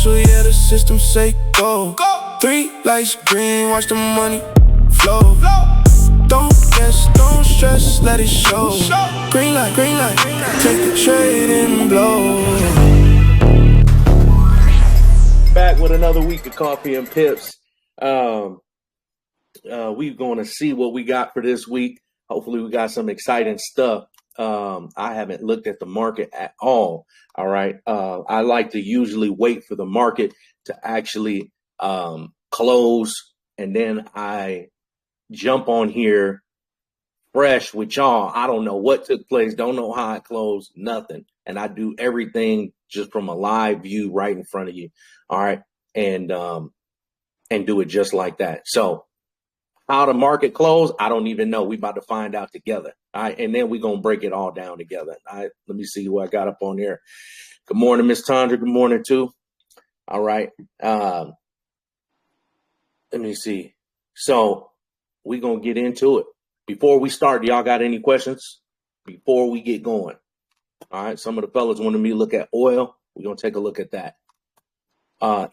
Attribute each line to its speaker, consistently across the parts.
Speaker 1: so yeah, the system say go. Three lights green, watch the money flow. Don't guess, don't stress, let it show. Green light, take the trade and blow.
Speaker 2: Back with another week of Coffee and Pips. We're going to see what we got for this week. Hopefully we got some exciting stuff. I haven't looked at the market at all. All right. I like to usually wait for the market to actually close, and then I jump on here fresh with y'all. I don't know what took place. Don't know how it closed. Nothing. And I do everything just from a live view right in front of you. All right. And do it just like that. So how the market closed, I don't even know. We about to find out together. All right. And then we're going to break it all down together. All right. Let me see who I got up on here. Good morning, Miss Tondra. Good morning, too. All right. Let me see. So we're going to get into it. Before we start, y'all got any questions before we get going? All right. Some of the fellas wanted me to look at oil. We're going to take a look at that.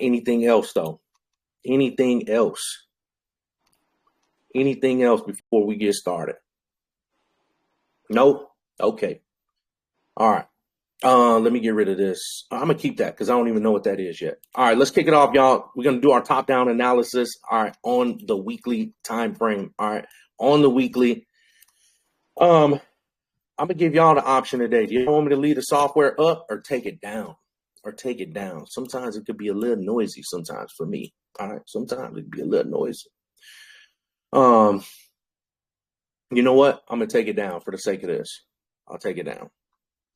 Speaker 2: Anything else, though? Anything else? Anything else before we get started? No? Okay. All right. Let me get rid of this. I'm going to keep that because I don't even know what that is yet. All right, let's kick it off, y'all. We're going to do our top-down analysis, all right, on the weekly time frame, all right, on the weekly. I'm going to give y'all the option today. Do you want me to leave the software up or take it down? Sometimes it could be a little noisy sometimes for me, all right? Sometimes it could be a little noisy. You know what? I'm going to take it down for the sake of this. I'll take it down.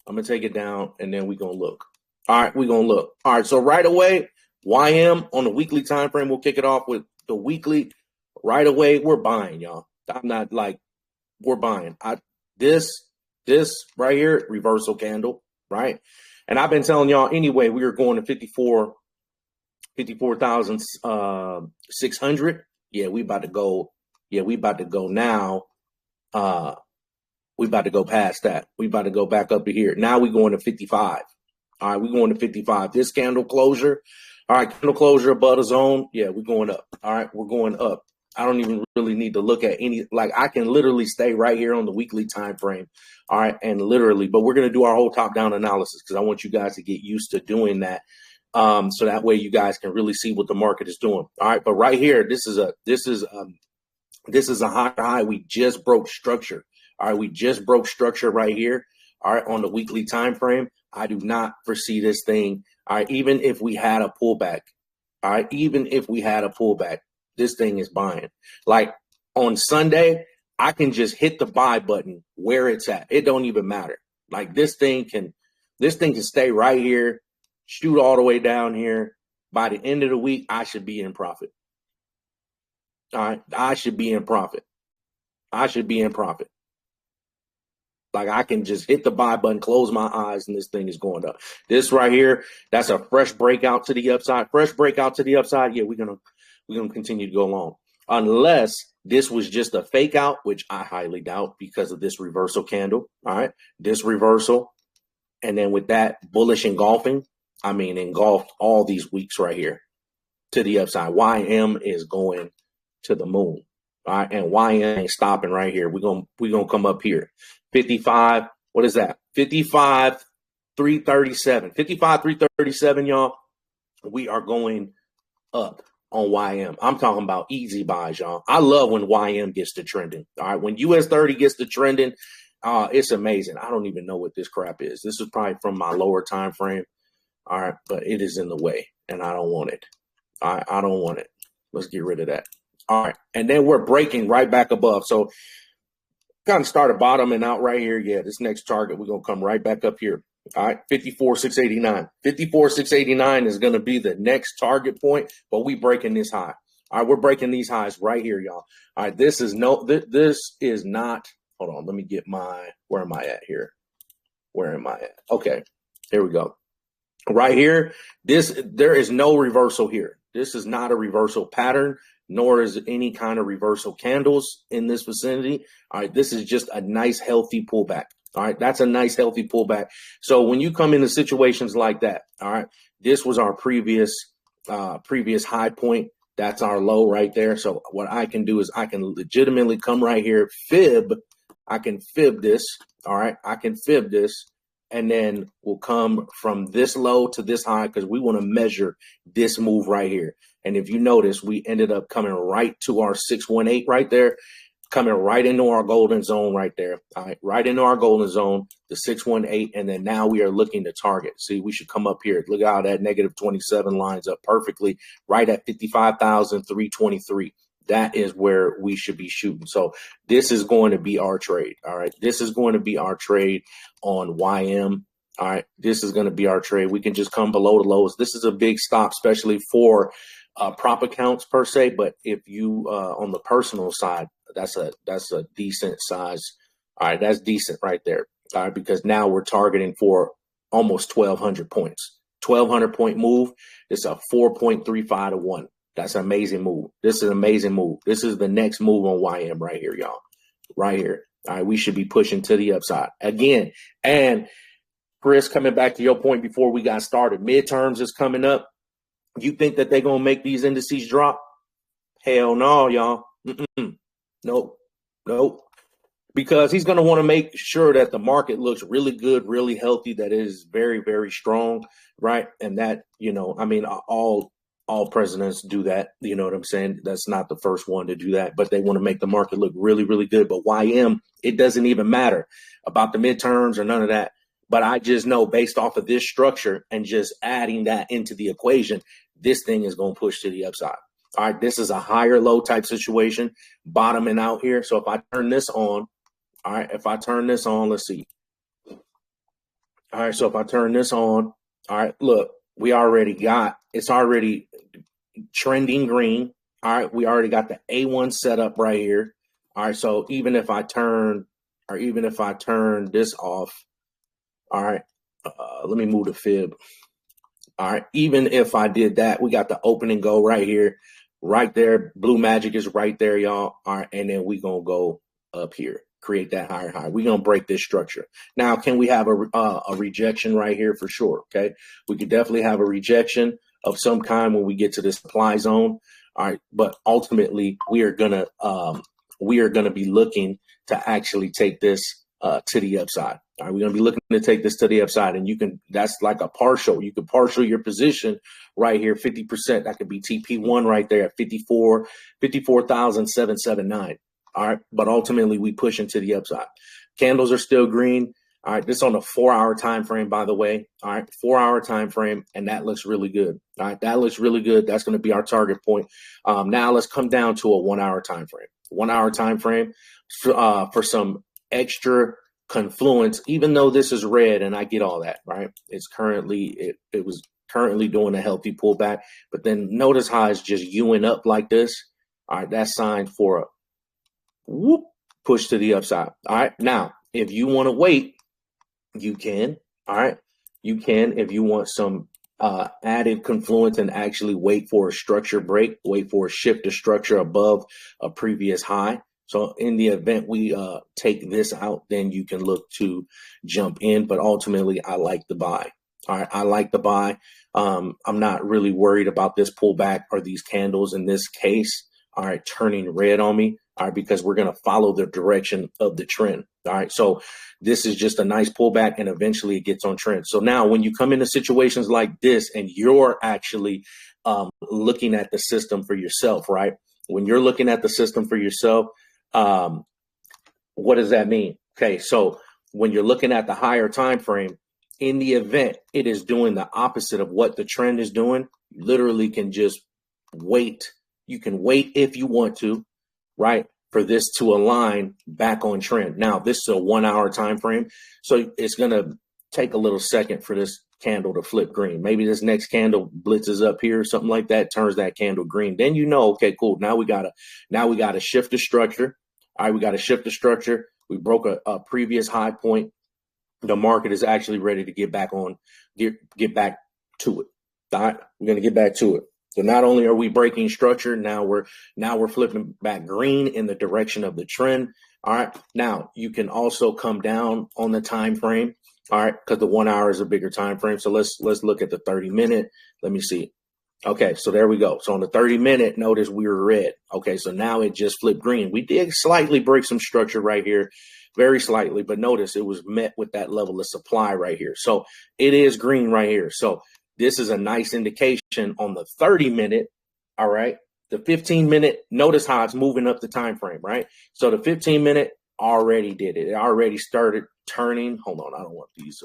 Speaker 2: I'm going to take it down, and then we're going to look. All right, we're going to look. All right, so right away, YM on the weekly time frame. We'll kick it off with the weekly. Right away, we're buying, y'all. I'm not like, we're buying. This right here, reversal candle, right? And I've been telling y'all anyway, we were going to 54,600. Yeah, we about to go. Yeah, we about to go now. We about to go past that. We about to go back up to here. Now we're going to 55. All right, we're going to 55. This candle closure. All right, candle closure above the zone. Yeah, we're going up. All right, we're going up. I don't even really need to look at any, like I can literally stay right here on the weekly time frame. All right, and literally, but we're going to do our whole top-down analysis because I want you guys to get used to doing that. So that way you guys can really see what the market is doing. All right, but right here, this is a high. We just broke structure. All right, we just broke structure right here. All right, on the weekly time frame. I do not foresee this thing. All right, even if we had a pullback. All right, even if we had a pullback, this thing is buying. Like on Sunday, I can just hit the buy button where it's at. It don't even matter. Like this thing can stay right here, shoot all the way down here. By the end of the week, I should be in profit. All right, I should be in profit. Like I can just hit the buy button, close my eyes, and this thing is going up. This right here, that's a fresh breakout to the upside. Yeah, we're gonna continue to go along. Unless this was just a fake out, which I highly doubt because of this reversal candle. All right, this reversal. And then with that bullish engulfing, engulfed all these weeks right here to the upside. YM is going to the moon. All right, and YM ain't stopping right here. We're gonna come up here. 55, what is that? 55,337. 55,337, y'all. We are going up on YM. I'm talking about easy buys, y'all. I love when YM gets to trending. All right, when US 30 gets to trending, it's amazing. I don't even know what this crap is. This is probably from my lower time frame. All right, but it is in the way, and I don't want it. All right, I don't want it. Let's get rid of that. All right, and then we're breaking right back above. So kind of started bottoming out right here. Yeah, this next target, we're going to come right back up here. All right, 54,689. 54,689 is going to be the next target point, but we breaking this high. All right, we're breaking these highs right here, y'all. All right, this is not, hold on, let me get where am I at here? Where am I at? Okay, here we go. Right here, there is no reversal here. This is not a reversal pattern, nor is any kind of reversal candles in this vicinity. All right, this is just a nice, healthy pullback. All right, that's a nice healthy pullback. So when you come into situations like that, all right, this was our previous high point. That's our low right there. So what I can do is I can legitimately come right here, fib. I can fib this. All right, I can fib this, and then we'll come from this low to this high because we want to measure this move right here. And if you notice, we ended up coming right to our 618 right there, coming right into our golden zone right there. All right, right into our golden zone, the 618, and then now we are looking to target. See, we should come up here. Look how that negative 27 lines up perfectly right at 55,323. That is where we should be shooting. So this is going to be our trade. All right, this is going to be our trade on YM. All right, this is going to be our trade. We can just come below the lows. This is a big stop, especially for prop accounts per se. But if you on the personal side, that's a decent size. All right, that's decent right there. All right, because now we're targeting for almost 1,200 points. 1,200 point move. It's a 4.35 to 1. That's an amazing move. This is an amazing move. This is the next move on YM right here, y'all. Right here. All right, we should be pushing to the upside again. And Chris, coming back to your point before we got started, midterms is coming up. You think that they're gonna make these indices drop? Hell no, y'all. Nope. Because he's going to want to make sure that the market looks really good, really healthy, that it is very, very strong, right? And that, I mean, all presidents do that. You know what I'm saying? That's not the first one to do that, but they want to make the market look really, really good. But YM, it doesn't even matter about the midterms or none of that. But I just know based off of this structure and just adding that into the equation, this thing is going to push to the upside. All right, this is a higher low type situation, bottoming out here. So if I turn this on, all right, let's see. All right, so if I turn this on, all right, look, it's already trending green. All right, we already got the A1 set up right here. All right, so even if I turn this off, all right, let me move the fib. All right, even if I did that, we got the open and go right here. Right there, blue magic is right there, y'all. All right, and then we gonna go up here, create that higher high. We're gonna break this structure. Now, can we have a rejection right here for sure? Okay, we could definitely have a rejection of some kind when we get to this supply zone. All right, but ultimately we are gonna be looking to actually take this to the upside. All right, we're gonna be looking to take this to the upside, and that's like a partial. You could partial your position right here, 50%. That could be TP1 right there at 54,779. All right, but ultimately we push into the upside. Candles are still green. All right, this on a 4-hour time frame, by the way. All right, 4-hour time frame, and that looks really good. All right, that looks really good. That's going to be our target point. Now let's come down to a 1-hour time frame. 1-hour time frame for some extra confluence, even though this is red, and I get all that, right? It's currently it was currently doing a healthy pullback, but then notice how it's just Uing up like this. All right, that's signed for a whoop push to the upside. All right, now if you want to wait, you can. All right, you can if you want some added confluence and actually wait for a structure break, wait for a shift to structure above a previous high. So in the event we take this out, then you can look to jump in. But ultimately, I like the buy. All right, I like the buy. I'm not really worried about this pullback or these candles in this case. All right, turning red on me. All right, because we're going to follow the direction of the trend. All right, so this is just a nice pullback, and eventually it gets on trend. So now when you come into situations like this and you're actually looking at the system for yourself, right? When you're looking at the system for yourself, what does that mean? Okay, so when you're looking at the higher time frame, in the event it is doing the opposite of what the trend is doing, you literally can just wait. You can wait if you want to, right, for this to align back on trend. Now, this is a 1-hour time frame, so it's going to take a little second for this candle to flip green. Maybe this next candle blitzes up here or something like that, turns that candle green. Then you know, okay, cool. Now we gotta shift the structure. All right, we got to shift the structure. We broke a previous high point. The market is actually ready to get back to it. All right, we're gonna get back to it. So not only are we breaking structure, now we're flipping back green in the direction of the trend. All right. Now you can also come down on the time frame. All right, because the 1 hour is a bigger time frame. So let's look at the 30-minute. Let me see. Okay, so there we go. So on the 30-minute, notice we were red. Okay, so now it just flipped green. We did slightly break some structure right here, very slightly, but notice it was met with that level of supply right here. So it is green right here. So this is a nice indication on the 30-minute. All right, the 15-minute, notice how it's moving up the time frame, right? So the 15-minute already did it. It already started turning. Hold on, I don't want these.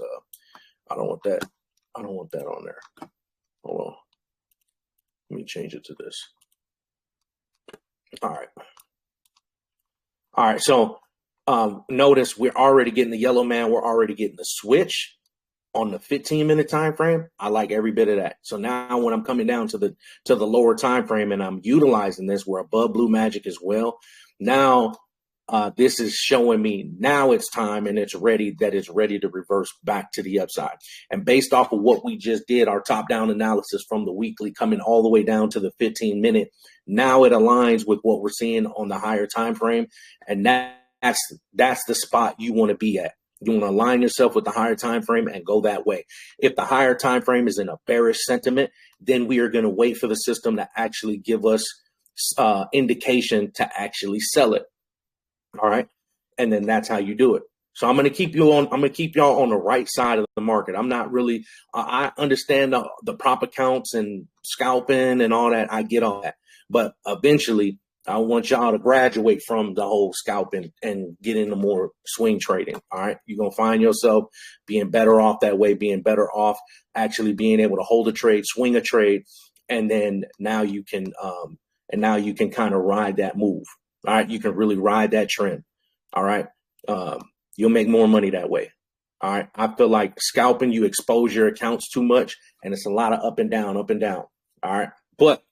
Speaker 2: I don't want that. I don't want that on there. Hold on. Let me change it to this. All right. All right. So notice we're already getting the yellow man. We're already getting the switch on the 15-minute time frame. I like every bit of that. So now when I'm coming down to the lower time frame and I'm utilizing this, we're above blue magic as well. Now this is showing me now it's time and it's ready to reverse back to the upside. And based off of what we just did, our top-down analysis from the weekly coming all the way down to the 15-minute, now it aligns with what we're seeing on the higher time frame. And that's the spot you want to be at. You want to align yourself with the higher time frame and go that way. If the higher time frame is in a bearish sentiment, then we are going to wait for the system to actually give us indication to actually sell it. All right. And then that's how you do it. So I'm going to keep y'all on the right side of the market. I'm not really, I understand the prop accounts and scalping and all that. I get all that. But eventually I want y'all to graduate from the whole scalping and get into more swing trading. All right. You're going to find yourself being better off that way, being better off actually being able to hold a trade, swing a trade. And then now you can kind of ride that move. All right, you can really ride that trend. All right, you'll make more money that way. All right, I feel like scalping, you expose your accounts too much, and it's a lot of up and down, up and down. All right, but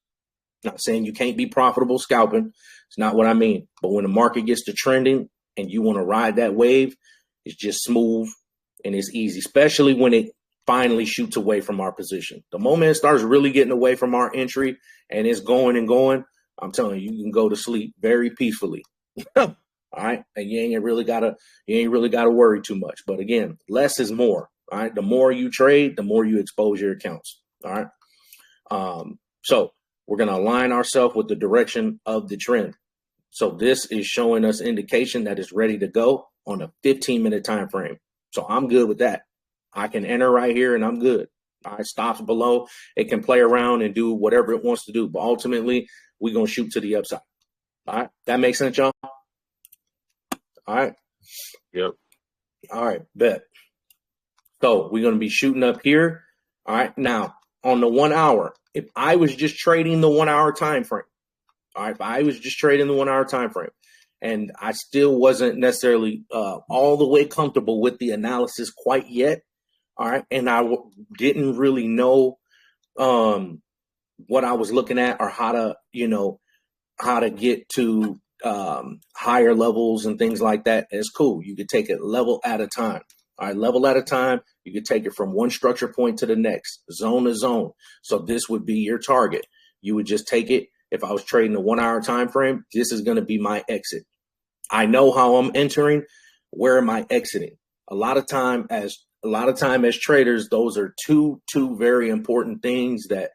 Speaker 2: not saying you can't be profitable scalping. It's not what I mean. But when the market gets to trending and you want to ride that wave, it's just smooth and it's easy, especially when it finally shoots away from our position. The moment it starts really getting away from our entry and it's going and going, I'm telling you, you can go to sleep very peacefully. All right. And you ain't really gotta worry too much. But again, less is more. All right. The more you trade, the more you expose your accounts. All right. So we're gonna align ourselves with the direction of the trend. So this is showing us indication that it's ready to go on a 15-minute time frame. So I'm good with that. I can enter right here and I'm good. All right, stops below. It can play around and do whatever it wants to do. But ultimately, we're going to shoot to the upside. All right. That makes sense, y'all? All right.
Speaker 3: Yep.
Speaker 2: All right. Bet. So we're going to be shooting up here. All right. Now, on the 1 hour, if I was just trading the 1 hour time frame, all right, if I was just trading the 1 hour time frame and I still wasn't necessarily all the way comfortable with the analysis quite yet, all right, and I didn't really know what I was looking at or how to get to higher levels and things like that, it's cool. You could take it level at a time. All right, level at a time. You could take it from one structure point to the next, zone to zone. So this would be your target. You would just take it. If I was trading a 1 hour time frame, this is going to be my exit. I know how I'm entering. Where am I exiting? A lot of time as traders, those are two very important things that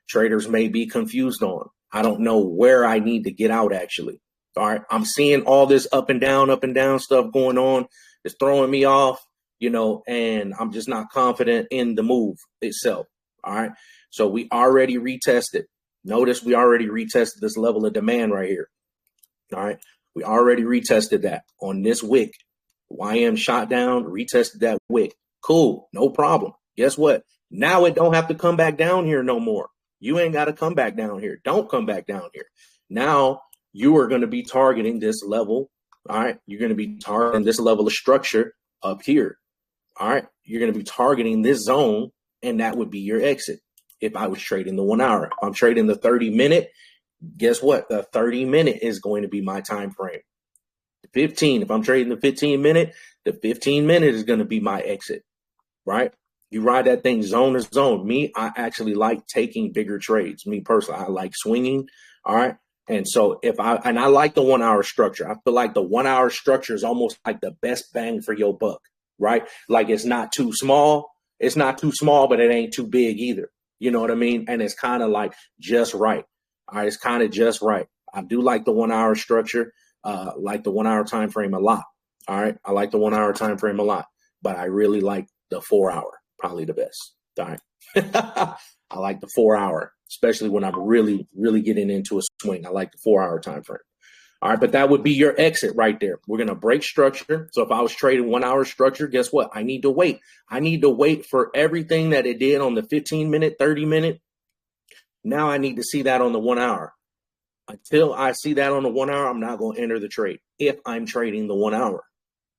Speaker 2: traders may be confused on. I don't know where I need to get out actually. All right. I'm seeing all this up and down stuff going on. It's throwing me off, and I'm just not confident in the move itself. All right. So we already retested. Notice we already retested this level of demand right here. All right. We already retested that on this wick. YM shot down, retested that wick. Cool. No problem. Guess what? Now it don't have to come back down here no more. You ain't got to come back down here. Don't come back down here. Now you are going to be targeting this level. All right. You're going to be targeting this level of structure up here. All right. You're going to be targeting this zone, and that would be your exit. If I was trading the 1 hour, if I'm trading the 30-minute, guess what? The 30-minute is going to be my time frame. The 15, if I'm trading the 15-minute, the 15-minute is going to be my exit, right? You ride that thing zone to zone. Me, I actually like taking bigger trades. Me personally, I like swinging. All right. And so I like the 1 hour structure. I feel like the 1 hour structure is almost like the best bang for your buck, right? Like it's not too small. It's not too small, but it ain't too big either. You know what I mean? And it's kind of like just right. All right. It's kind of just right. I do like the 1 hour structure, like the 1 hour time frame a lot. All right. I like the 1 hour time frame a lot, but I really like the 4 hour, probably the best. All right. I like the 4 hour, especially when I'm really, really getting into a swing. I like the 4 hour time frame. All right, but that would be your exit right there. We're going to break structure. So if I was trading 1 hour structure, guess what? I need to wait. I need to wait for everything that it did on the 15-minute, 30-minute. Now I need to see that on the 1 hour. Until I see that on the 1 hour, I'm not going to enter the trade if I'm trading the 1 hour.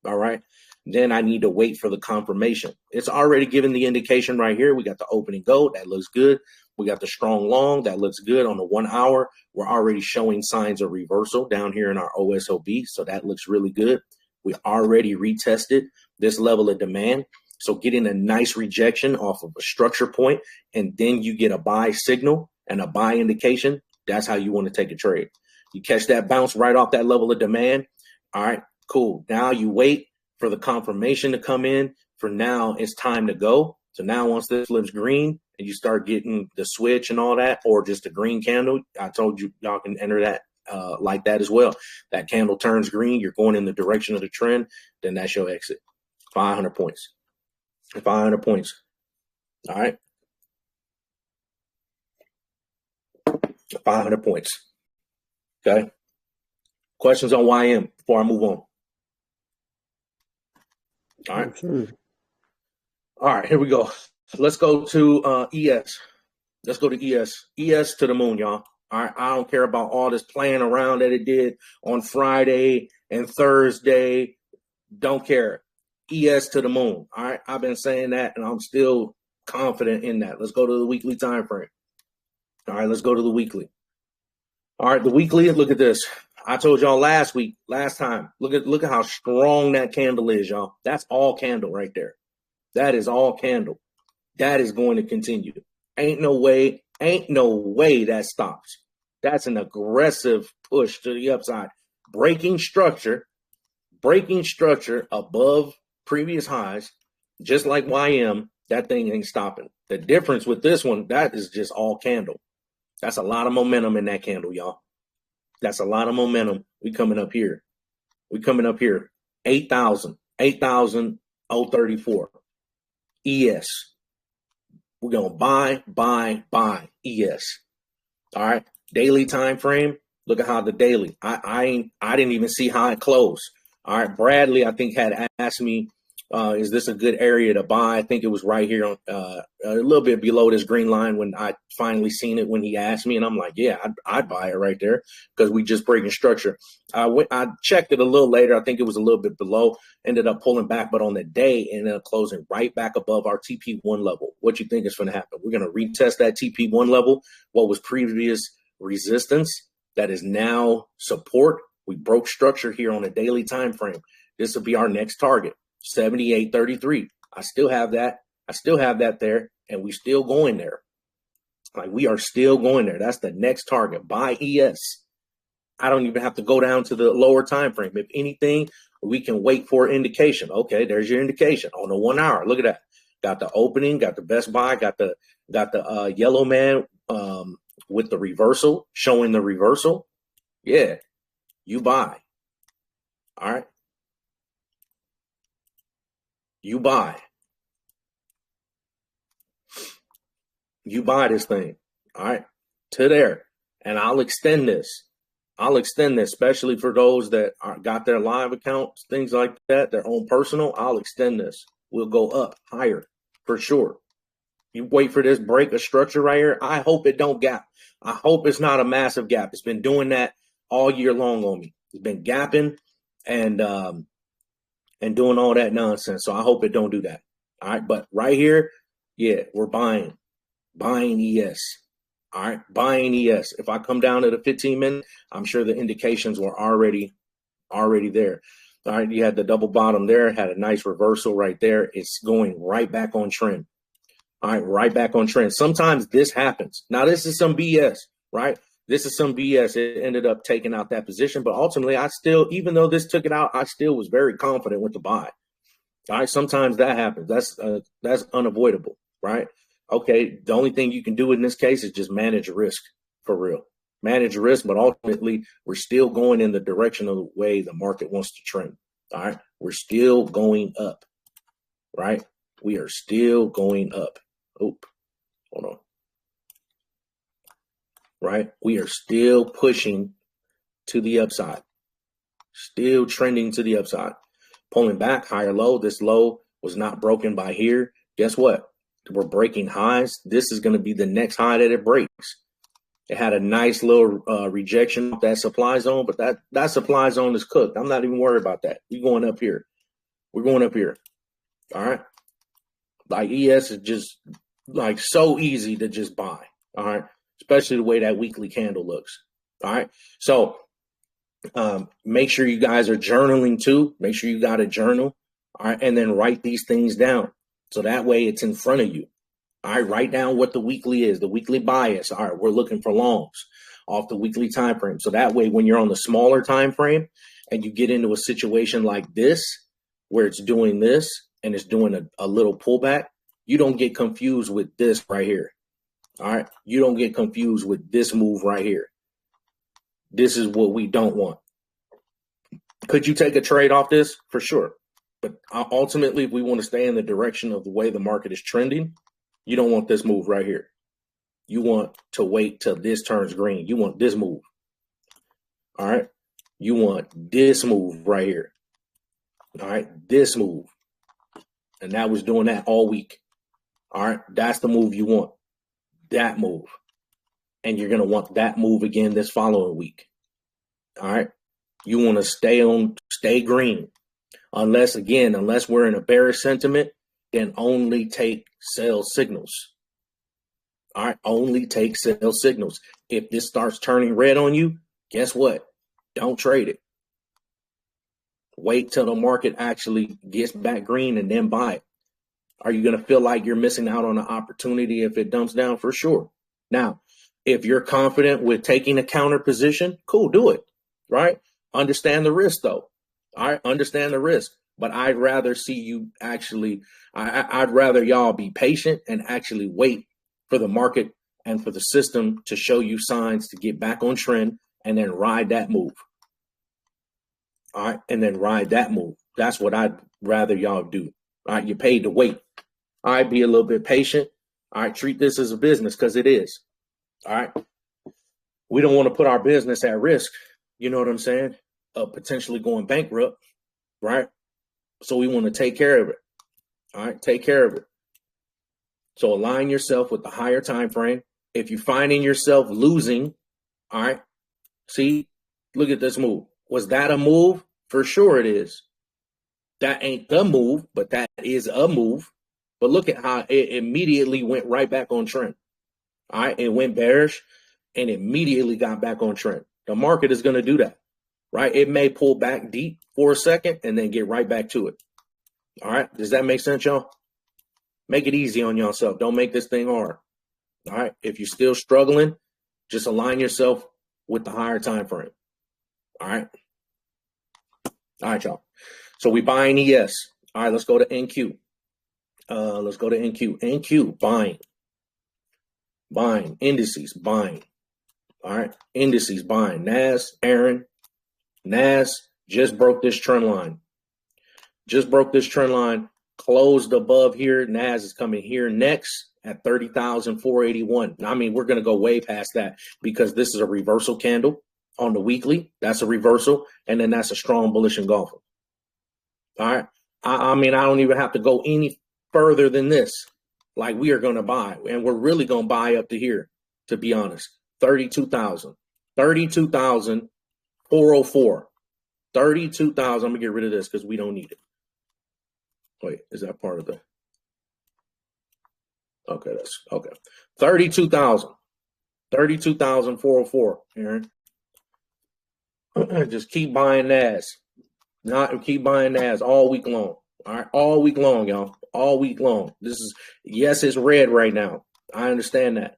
Speaker 2: All right. Then I need to wait for the confirmation. It's already given the indication right here. We got the opening go. That looks good. We got the strong long. That looks good on the 1 hour. We're already showing signs of reversal down here in our OSOB. So that looks really good. We already retested this level of demand. So getting a nice rejection off of a structure point, and then you get a buy signal and a buy indication. That's how you want to take a trade. You catch that bounce right off that level of demand. All right, cool. Now you wait for the confirmation to come in. For now, it's time to go. So now once this flips green and you start getting the switch and all that, or just a green candle, I told you y'all can enter that like that as well. That candle turns green, you're going in the direction of the trend, then that's your exit. 500 points. 500 points. All right. 500 points. Okay. Questions on YM before I move on? All right.
Speaker 3: Sure.
Speaker 2: All right, here we go. Let's go to ES. Let's go to ES. ES to the moon, y'all. All right. I don't care about all this playing around that it did on Friday and Thursday. Don't care. ES to the moon. All right. I've been saying that, and I'm still confident in that. Let's go to the weekly time frame. All right, let's go to the weekly. All right, the weekly, look at this. I told y'all last time. Look at how strong that candle is, y'all. That's all candle right there. That is all candle. That is going to continue. Ain't no way that stops. That's an aggressive push to the upside. Breaking structure above previous highs, just like YM, that thing ain't stopping. The difference with this one, that is just all candle. That's a lot of momentum in that candle, y'all. That's a lot of momentum. We coming up here. 8,034. ES. We're going to buy ES. All right. Daily time frame. Look at how the daily. I didn't even see how it closed. All right. Bradley, I think, had asked me, is this a good area to buy? I think it was right here on a little bit below this green line when I finally seen it when he asked me. And I'm like, yeah, I'd buy it right there because we just breaking structure. I checked it a little later. I think it was a little bit below, ended up pulling back, but on the day ended up closing right back above our TP1 level. What you think is going to happen? We're going to retest that TP1 level, what was previous resistance that is now support. We broke structure here on a daily time frame. This will be our next target. 78.33. I still have that there, and we still going there. Like, we are still going there. That's the next target. Buy ES. I don't even have to go down to the lower time frame. If anything, we can wait for indication. Okay, there's your indication on the 1 hour. Look at that. Got the opening, got the best buy, got the yellow man with the reversal, showing the reversal. Yeah, you buy. All right. You buy this thing, all right, to there. And I'll extend this, especially for those that got their live accounts, things like that, their own personal. I'll extend this. We'll go up higher for sure. You wait for this break of structure right here. I hope it don't gap. I hope it's not a massive gap. It's been doing that all year long on me. It's been gapping and doing all that nonsense. So I hope it don't do that. All right. But right here, yeah, we're buying ES. All right. Buying ES. If I come down to the 15-minute, I'm sure the indications were already there. All right. You had the double bottom there, had a nice reversal right there. It's going right back on trend. All right. Right back on trend. Sometimes this happens. Now, this is some BS, right? This is some BS. It ended up taking out that position, but ultimately, I still, even though this took it out, I still was very confident with the buy. All right, sometimes that happens. That's unavoidable, right? Okay, the only thing you can do in this case is just manage risk for real. Manage risk, but ultimately, we're still going in the direction of the way the market wants to trend. All right, we're still going up, right? We are still going up. Oop, hold on. Right? We are still pushing to the upside, still trending to the upside, pulling back, higher low. This low was not broken by here. Guess what? We're breaking highs. This is going to be the next high that it breaks. It had a nice little rejection of that supply zone, but that supply zone is cooked. I'm not even worried about that. We're going up here. We're going up here. All right. Like ES is just like so easy to just buy. All right. Especially the way that weekly candle looks. All right. So make sure you guys are journaling too. Make sure you got a journal. All right. And then write these things down. So that way it's in front of you. All right. Write down what the weekly is, the weekly bias. All right. We're looking for longs off the weekly time frame. So that way, when you're on the smaller time frame and you get into a situation like this, where it's doing this and it's doing a little pullback, you don't get confused with this right here. All right. You don't get confused with this move right here. This is what we don't want. Could you take a trade off this? For sure. But ultimately, if we want to stay in the direction of the way the market is trending, you don't want this move right here. You want to wait till this turns green. You want this move. All right. You want this move right here. All right. This move. And that was doing that all week. All right. That's the move you want. That move. And you're going to want that move again this following week. All right. You want to stay green. Unless we're in a bearish sentiment, then only take sell signals. All right. Only take sell signals. If this starts turning red on you, guess what? Don't trade it. Wait till the market actually gets back green and then buy it. Are you going to feel like you're missing out on an opportunity if it dumps down? For sure. Now, if you're confident with taking a counter position, cool, do it, right? Understand the risk, though. All right, understand the risk. But I'd rather see you I'd rather y'all be patient and actually wait for the market and for the system to show you signs to get back on trend and then ride that move. All right, and then ride that move. That's what I'd rather y'all do. All right, you're paid to wait. All right, be a little bit patient. All right, treat this as a business because it is. All right. We don't want to put our business at risk. You know what I'm saying? Of potentially going bankrupt. Right. So we want to take care of it. All right. Take care of it. So align yourself with the higher time frame. If you're finding yourself losing, all right. See, look at this move. Was that a move? For sure it is. That ain't the move, but that is a move. But look at how it immediately went right back on trend. All right, it went bearish and immediately got back on trend. The market is going to do that, right? It may pull back deep for a second and then get right back to it. All right, does that make sense, y'all? Make it easy on yourself. Don't make this thing hard. All right, if you're still struggling, just align yourself with the higher time frame. All right. All right, y'all. So we buying ES. All right, let's go to NQ. Let's go to NQ. NQ, buying. Buying. Indices, buying. All right. Indices, buying. NAS, Aaron. NAS just broke this trend line. Just broke this trend line. Closed above here. NAS is coming here next at 30,481. I mean, we're going to go way past that because this is a reversal candle on the weekly. That's a reversal. And then that's a strong bullish engulfer. All right. I mean, I don't even have to go any further than this. Like we are going to buy, and we're really going to buy up to here, to be honest. 32,000. 32,404. 32,000. I'm going to get rid of this because we don't need it. Wait, is that part of the? Okay, that's okay. 32,000. 32,404, Aaron. Just keep buying NAS. Keep buying NAS all week long. All right, all week long, y'all. All week long. This is, yes, it's red right now. I understand that.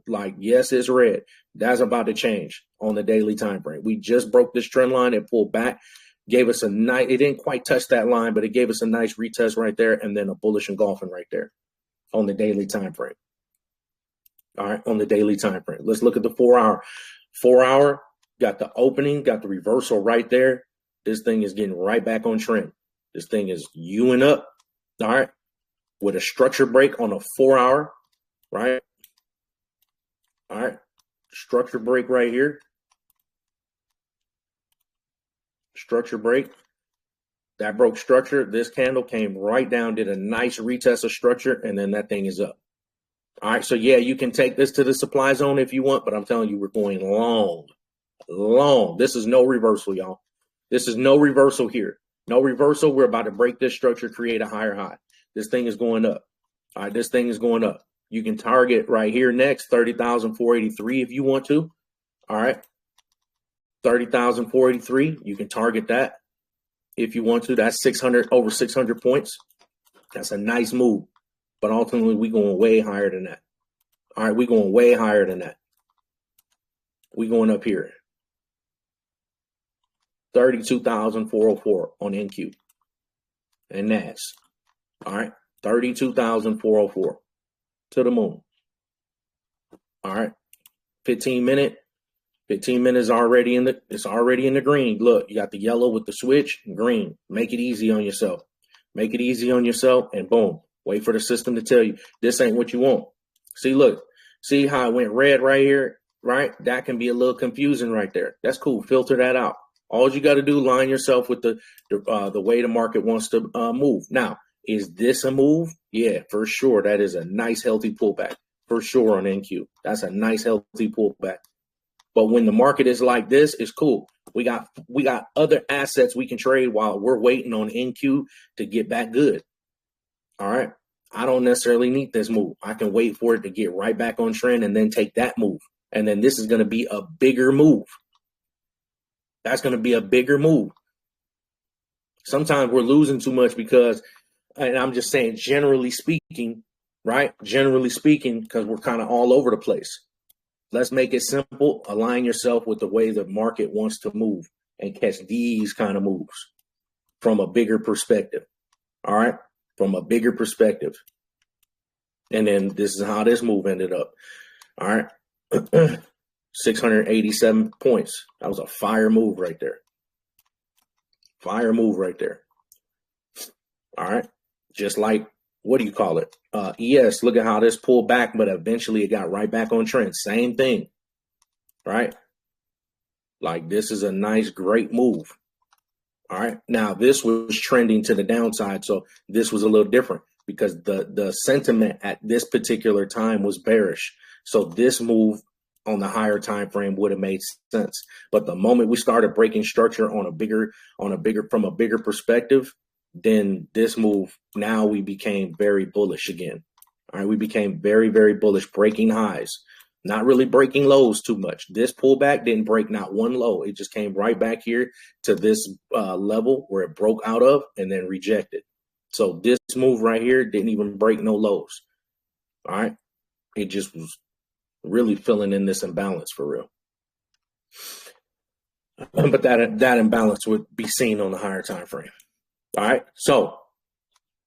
Speaker 2: like, yes, it's red. That's about to change on the daily time frame. We just broke this trend line. It pulled back, gave us a nice, it didn't quite touch that line, but it gave us a nice retest right there, and then a bullish engulfing right there on the daily time frame. All right, on the daily time frame. Let's look at the 4 hour. 4 hour, got the opening, got the reversal right there. This thing is getting right back on trend. This thing is Uing up, all right, with a structure break on a 4 hour, right? All right, structure break right here. Structure break. That broke structure. This candle came right down, did a nice retest of structure, and then that thing is up. All right, so yeah, you can take this to the supply zone if you want, but I'm telling you, we're going long. This is no reversal, y'all. This is no reversal here. No reversal. We're about to break this structure, create a higher high. This thing is going up. All right, this thing is going up. You can target right here next, 30,483 if you want to. All right, 30,483. You can target that if you want to. That's 600, over 600 points. That's a nice move. But ultimately, we're going way higher than that. All right, we're going way higher than that. We're going up here. 32,404 on NQ and NAS. All right, 32,404 to the moon. All right, 15 minutes already in the, it's already in the green. Look, you got the yellow with the switch, green. Make it easy on yourself. Make it easy on yourself, and boom. Wait for the system to tell you this ain't what you want. See, look, see how it went red right here, right? That can be a little confusing right there. That's cool. Filter that out. All you got to do, line yourself with the way the market wants to move. Now, is this a move? Yeah, for sure. That is a nice, healthy pullback for sure on NQ. That's a nice, healthy pullback. But when the market is like this, it's cool. We got other assets we can trade while we're waiting on NQ to get back good. All right. I don't necessarily need this move. I can wait for it to get right back on trend and then take that move. And then this is going to be a bigger move. That's going to be a bigger move. Sometimes we're losing too much because, and I'm just saying, generally speaking, right? Generally speaking, because we're kind of all over the place. Let's make it simple. Align yourself with the way the market wants to move and catch these kind of moves from a bigger perspective. All right. From a bigger perspective. And then this is how this move ended up. All right. 687 points. That was a fire move right there. Fire move right there. All right. Just like, what do you call it? ES, look at how this pulled back, but eventually it got right back on trend. Same thing. Right? Like, this is a nice, great move. All right. Now, this was trending to the downside, so this was a little different because the sentiment at this particular time was bearish. So this move on the higher time frame would have made sense. But the moment we started breaking structure from a bigger perspective, then this move, now we became very bullish again. All right. We became very, very bullish, breaking highs. Not really breaking lows too much. This pullback didn't break not one low. It just came right back here to this level where it broke out of and then rejected. So this move right here didn't even break no lows. All right. It just was really filling in this imbalance for real. But that imbalance would be seen on the higher time frame. All right. So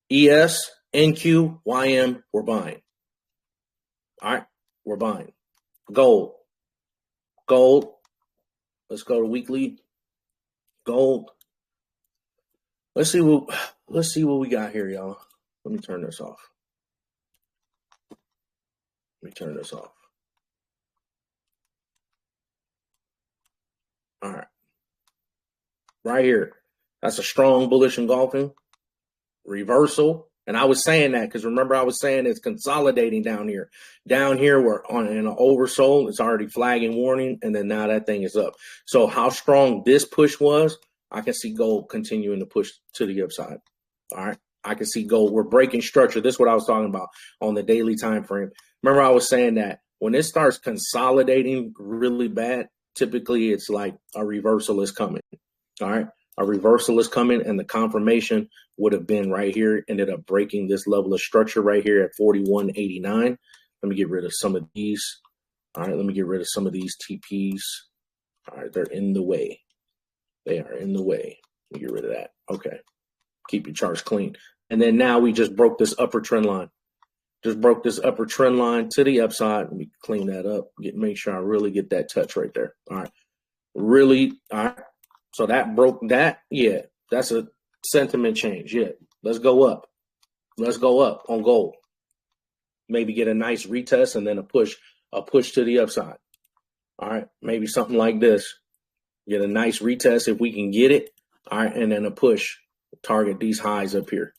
Speaker 2: ES, NQ, YM, we're buying. All right. We're buying. Gold. Let's go to weekly. Gold. Let's see what we got here, y'all. Let me turn this off. All right. Right here. That's a strong bullish engulfing. Reversal. And I was saying that because remember I was saying it's consolidating down here. Down here, we're in an oversold. It's already flagging warning. And then now that thing is up. So how strong this push was, I can see gold continuing to push to the upside. All right. I can see gold. We're breaking structure. This is what I was talking about on the daily time frame. Remember I was saying that when it starts consolidating really bad, typically it's like a reversal is coming. All right. A reversal is coming, and the confirmation would have been right here. Ended up breaking this level of structure right here at 41.89. Let me get rid of some of these. All right, let me get rid of some of these TPs. All right, they're in the way. They are in the way. Let me get rid of that. Okay. Keep your charts clean. And then now we just broke this upper trend line. Just broke this upper trend line to the upside. Let me clean that up. Make sure I really get that touch right there. All right. Really. All right. So that broke that. Yeah. That's a sentiment change. Yeah. Let's go up. Let's go up on gold. Maybe get a nice retest and then a push to the upside. All right. Maybe something like this. Get a nice retest if we can get it. All right. And then a push. Target these highs up here.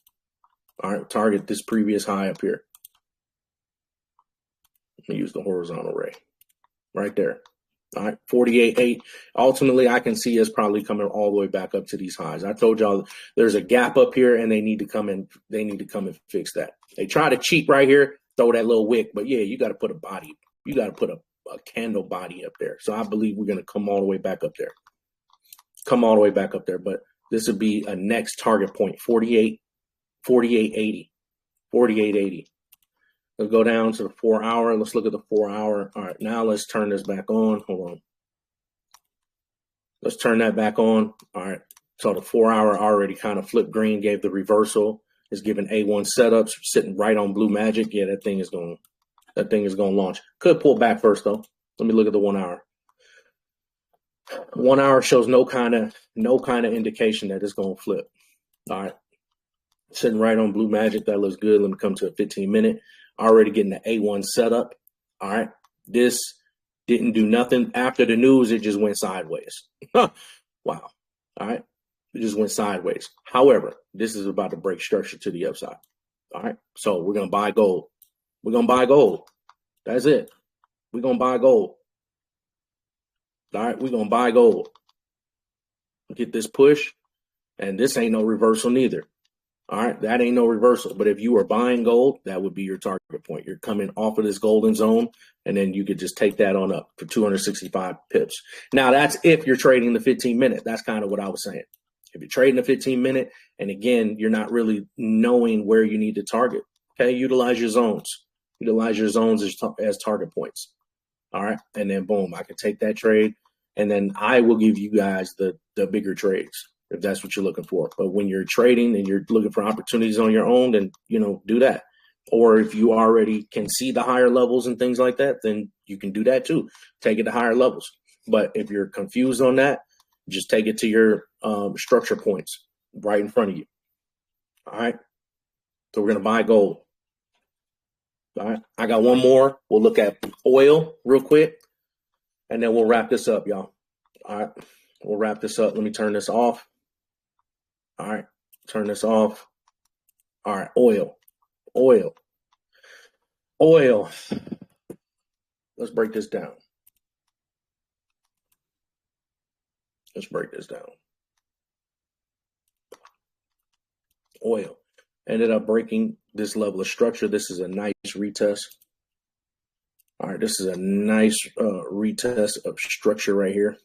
Speaker 2: All right. Target this previous high up here. Let me use the horizontal ray right there. All right, 48.8. Ultimately, I can see us probably coming all the way back up to these highs. I told y'all there's a gap up here, and they need to come in. They need to come and fix that. They try to cheat right here, throw that little wick, but yeah, you got to put a body. You got to put a candle body up there. So I believe we're going to come all the way back up there. Come all the way back up there, but this would be a next target point, 48.80. 48.80. Let's go down to the 4 hour. Let's look at the 4 hour. All right, now let's turn this back on. Hold on. Let's turn that back on. All right. So the 4 hour already kind of flipped green, gave the reversal. It's giving A1 setups, sitting right on Blue Magic. Yeah, that thing is going to launch. Could pull back first though. Let me look at the 1 hour. 1 hour shows no kind of indication that it's going to flip. All right. Sitting right on Blue Magic. That looks good. Let me come to a 15-minute. Already getting the A1 setup. All right. This didn't do nothing. After the news, it just went sideways. Wow. All right. It just went sideways. However, this is about to break structure to the upside. All right. So we're going to buy gold. We're going to buy gold. That's it. We're going to buy gold. All right. We're going to buy gold. Get this push. And this ain't no reversal neither. All right, that ain't no reversal. But if you are buying gold, that would be your target point. You're coming off of this golden zone, and then you could just take that on up for 265 pips. Now, that's if you're trading the 15-minute. That's kind of what I was saying. If you're trading the 15-minute, and again, you're not really knowing where you need to target, okay, utilize your zones. Utilize your zones as target points. All right, and then boom, I can take that trade, and then I will give you guys the bigger trades, if that's what you're looking for. But when you're trading and you're looking for opportunities on your own, then, do that. Or if you already can see the higher levels and things like that, then you can do that too. Take it to higher levels. But if you're confused on that, just take it to your structure points right in front of you. All right. So we're going to buy gold. All right. I got one more. We'll look at oil real quick, and then we'll wrap this up, y'all. All right. We'll wrap this up. Let me turn this off. All right, turn this off. All right, oil. Let's break this down. Oil. Ended up breaking this level of structure. This is a nice retest. All right, this is a nice retest of structure right here.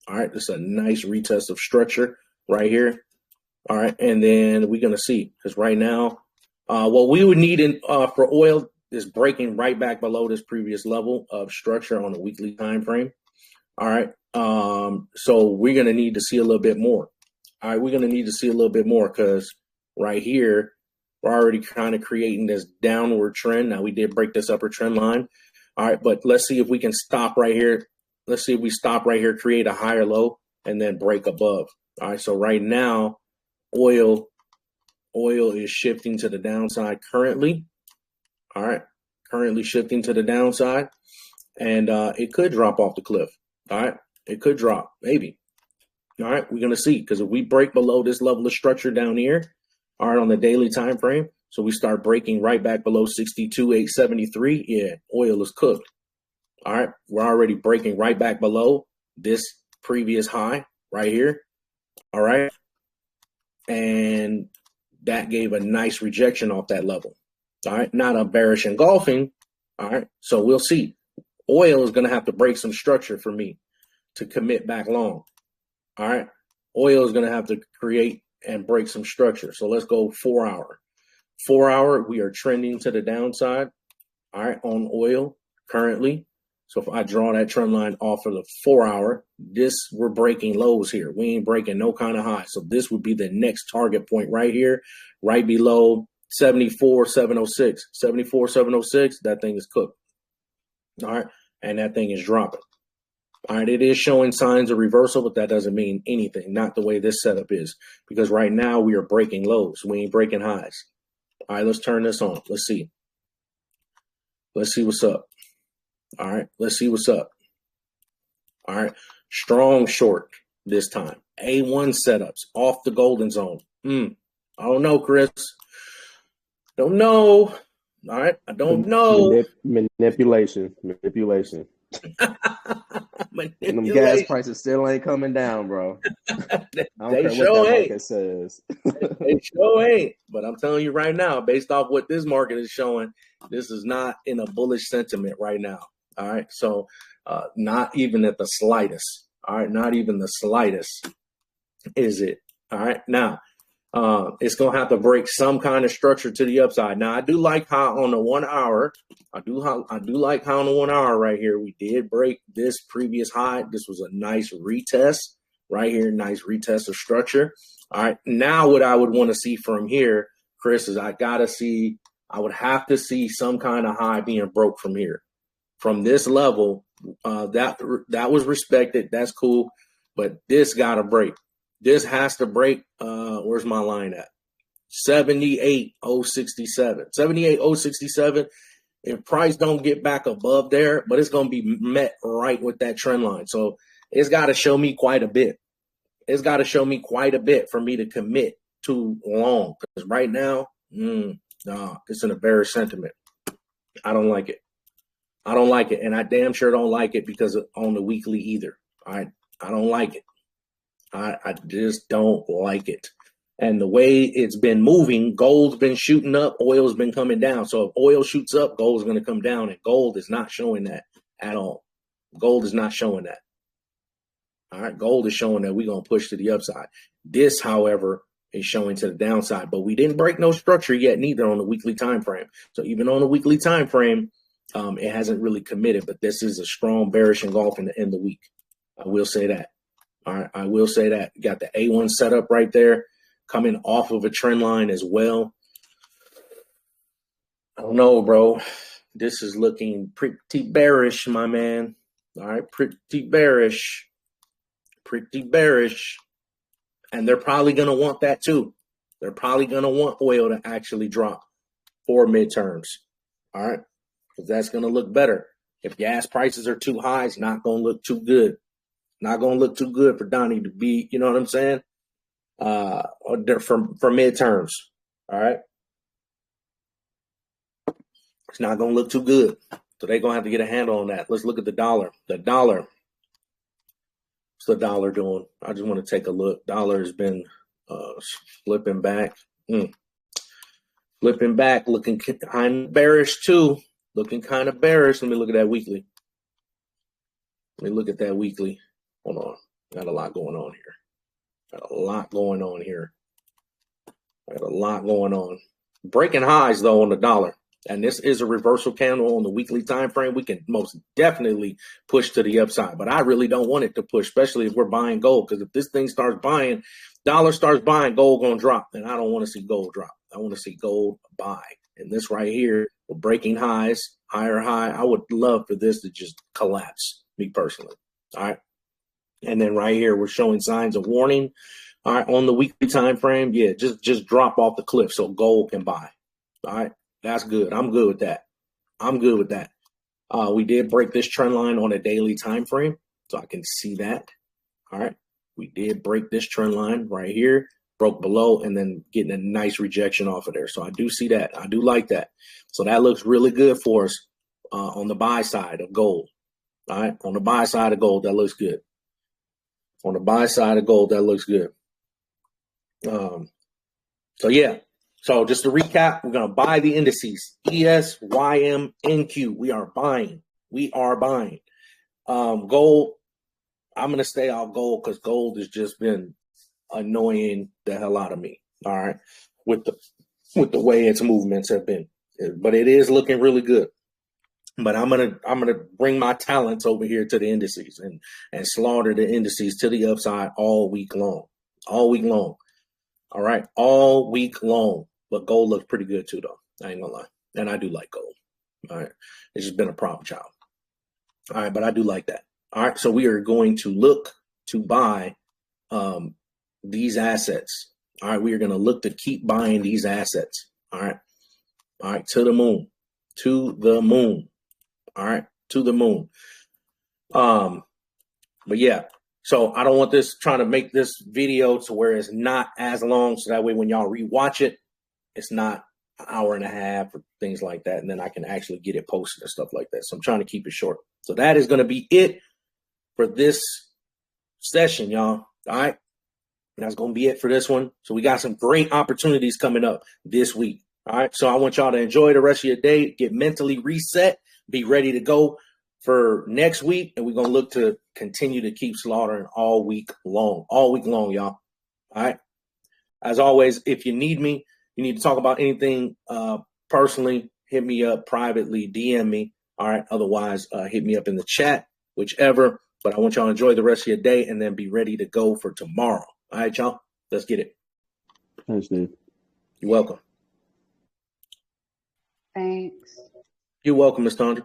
Speaker 2: All right, this is a nice retest of structure right here. All right, and then we're going to see, because right now, what we would need for oil is breaking right back below this previous level of structure on a weekly time frame. All right, so we're going to need to see a little bit more. All right, we're going to need to see a little bit more, because right here, we're already kind of creating this downward trend. Now, we did break this upper trend line. All right, but let's see if we can stop right here. Let's see if we stop right here, create a higher low, and then break above. All right, so right now, oil is shifting to the downside currently. All right, currently shifting to the downside, and it could drop off the cliff. All right, it could drop, maybe. All right, we're going to see, because if we break below this level of structure down here, all right, on the daily time frame, so we start breaking right back below 62,873, yeah, oil is cooked. All right, we're already breaking right back below this previous high right here. All right, and that gave a nice rejection off that level. All right, not a bearish engulfing. All right, so we'll see. Oil is going to have to break some structure for me to commit back long. All right, oil is going to have to create and break some structure. So let's go 4 hour. 4 hour, we are trending to the downside, all right, on oil currently. So if I draw that trend line off of the 4 hour, we're breaking lows here. We ain't breaking no kind of high. So this would be the next target point right here, right below 74,706. 74,706, that thing is cooked. All right. And that thing is dropping. All right. It is showing signs of reversal, but that doesn't mean anything. Not the way this setup is. Because right now we are breaking lows. We ain't breaking highs. All right. Let's turn this on. Let's see. Let's see what's up. All right. Let's see what's up. All right. Strong short this time. A1 setups off the golden zone. I don't know, Chris. Don't know. All right. I don't know.
Speaker 3: Manipulation. Them gas prices still ain't coming down, bro. I don't care what that market says.
Speaker 2: They sure ain't. But I'm telling you right now, based off what this market is showing, this is not in a bullish sentiment right now. All right. So not even at the slightest. All right. Not even the slightest is it. All right. Now, it's going to have to break some kind of structure to the upside. Now, I do like how on the 1 hour, I do like how on the 1 hour right here, we did break this previous high. This was a nice retest right here. Nice retest of structure. All right. Now, what I would want to see from here, Chris, is I would have to see some kind of high being broke from here. From this level, that was respected. That's cool. But this got to break. This has to break. Where's my line at? 78,067. 78,067. If price don't get back above there, but it's going to be met right with that trend line. So it's got to show me quite a bit. It's got to show me quite a bit for me to commit too long. Because right now, it's in a bearish sentiment. I don't like it. I don't like it. And I damn sure don't like it because on the weekly either. I don't like it. I just don't like it. And the way it's been moving, gold's been shooting up, oil's been coming down. So if oil shoots up, gold's going to come down, and gold is not showing that at all. Gold is not showing that. All right, gold is showing that we're going to push to the upside. This, however, is showing to the downside, but we didn't break no structure yet, neither on the weekly time frame. So even on the weekly time frame, it hasn't really committed, but this is a strong bearish engulf in the end of the week. I will say that. All right, I will say that. You got the A1 setup right there, coming off of a trend line as well. I don't know, bro. This is looking pretty bearish, my man. All right, pretty bearish. Pretty bearish. And they're probably going to want that too. They're probably going to want oil to actually drop for midterms. All right, because that's going to look better. If gas prices are too high, it's not going to look too good. Not going to look too good for Donnie to be, you know what I'm saying? For midterms. All right. It's not going to look too good. So they're going to have to get a handle on that. Let's look at the dollar. The dollar. What's the dollar doing? I just want to take a look. Dollar has been flipping back. Flipping back, looking kind of bearish too. Looking kind of bearish. Let me look at that weekly. Let me look at that weekly. Hold on. Got a lot going on here. Got a lot going on here. Got a lot going on. Breaking highs, though, on the dollar. And this is a reversal candle on the weekly time frame. We can most definitely push to the upside. But I really don't want it to push, especially if we're buying gold. Because if this thing starts buying, dollar starts buying, gold going to drop. And I don't want to see gold drop. I want to see gold buy. And this right here, we're breaking highs, higher high. I would love for this to just collapse, me personally. All right. And then right here, we're showing signs of warning. All right, on the weekly time frame, yeah, just drop off the cliff so gold can buy. All right, that's good. I'm good with that. I'm good with that. We did break this trend line on a daily time frame, so I can see that. All right, we did break this trend line right here, broke below, and then getting a nice rejection off of there. So I do see that. I do like that. So that looks really good for us on the buy side of gold. All right, on the buy side of gold, that looks good. On the buy side of gold, that looks good. So yeah. So just to recap, we're gonna buy the indices ES, YM, NQ. We are buying. We are buying. Gold. I'm gonna stay off gold because gold has just been annoying the hell out of me. All right, with with the way its movements have been. But it is looking really good. But I'm gonna bring my talents over here to the indices and slaughter the indices to the upside all week long. All week long. All right. All week long. But gold looks pretty good too, though. I ain't gonna lie. And I do like gold. All right. It's just been a problem child. All right, but I do like that. All right. So we are going to look to buy these assets. All right. We are going to look to keep buying these assets. All right. All right. To the moon. To the moon. All right. To the moon. But yeah. So I don't want this trying to make this video to where it's not as long. So that way when y'all rewatch it, it's not an hour and a half or things like that. And then I can actually get it posted and stuff like that. So I'm trying to keep it short. So that is going to be it for this session, y'all. All right. And that's going to be it for this one. So we got some great opportunities coming up this week. All right. So I want y'all to enjoy the rest of your day, get mentally reset, be ready to go for next week. And we're going to look to continue to keep slaughtering all week long, y'all. All right. As always, if you need me, you need to talk about anything personally, hit me up privately, DM me. All right. Otherwise, hit me up in the chat, whichever. But I want y'all to enjoy the rest of your day and then be ready to go for tomorrow. All right, y'all. Let's get it.
Speaker 3: Thanks, dude.
Speaker 2: You're welcome.
Speaker 4: Thanks.
Speaker 2: You're welcome, Ms. Tondra.